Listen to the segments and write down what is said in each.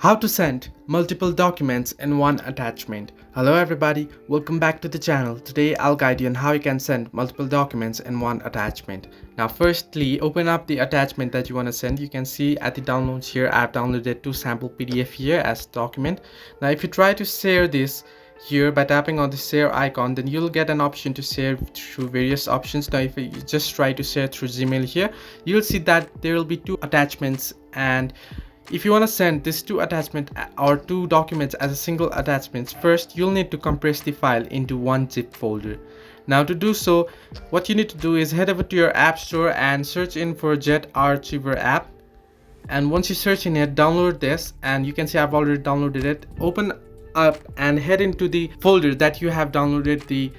How to send multiple documents in one attachment. Hello everybody, welcome back to the channel. Today I'll guide you on how you can send multiple documents in one attachment. Now firstly, open up the attachment that you want to send. You can see at the downloads here, I've downloaded two sample PDF here as document. Now if you try to share this here by tapping on the share icon, then you'll get an option to share through various options. Now if you just try to share through Gmail here, you'll see that there will be two attachments, and if you want to send these two attachments or two documents as a single attachment, first you'll need to compress the file into one zip folder. Now to do so, what you need to do is head over to your app store and search in for JetArchiver app. And once you search in it, download this, and you can see I've already downloaded it. Open up and head into the folder that you have downloaded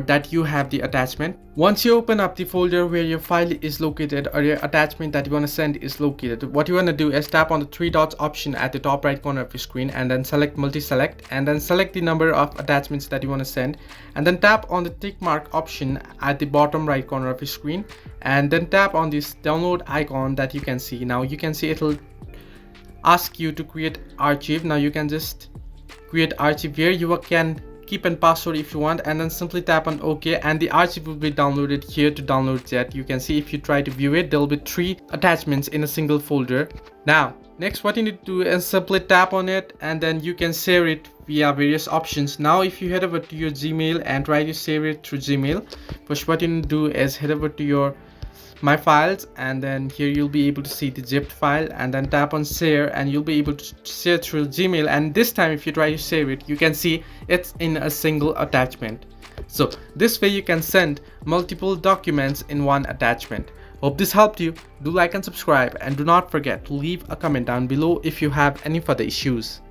that you have the attachment. Once you open up the folder where your file is located or your attachment that you want to send is located, what you want to do is tap on the three dots option at the top right corner of your screen, and then select multi-select, and then select the number of attachments that you want to send, and then tap on the tick mark option at the bottom right corner of your screen, and then tap on this download icon that you can see. Now you can see it'll ask you to create archive. Now you can just create archive here. You can keep a password if you want, and then simply tap on OK, and the archive will be downloaded here to download Jet. You can see if you try to view it, there will be three attachments in a single folder. Now next, what you need to do is simply tap on it, and then you can share it via various options. Now if you head over to your Gmail and try to share it through Gmail, first what you need to do is head over to your My Files, and then here you'll be able to see the zipped file, and then tap on share, and you'll be able to share through Gmail. And this time if you try to share it, you can see it's in a single attachment. So this way you can send multiple documents in one attachment. Hope this helped you. Do like and subscribe, and do not forget to leave a comment down below if you have any further issues.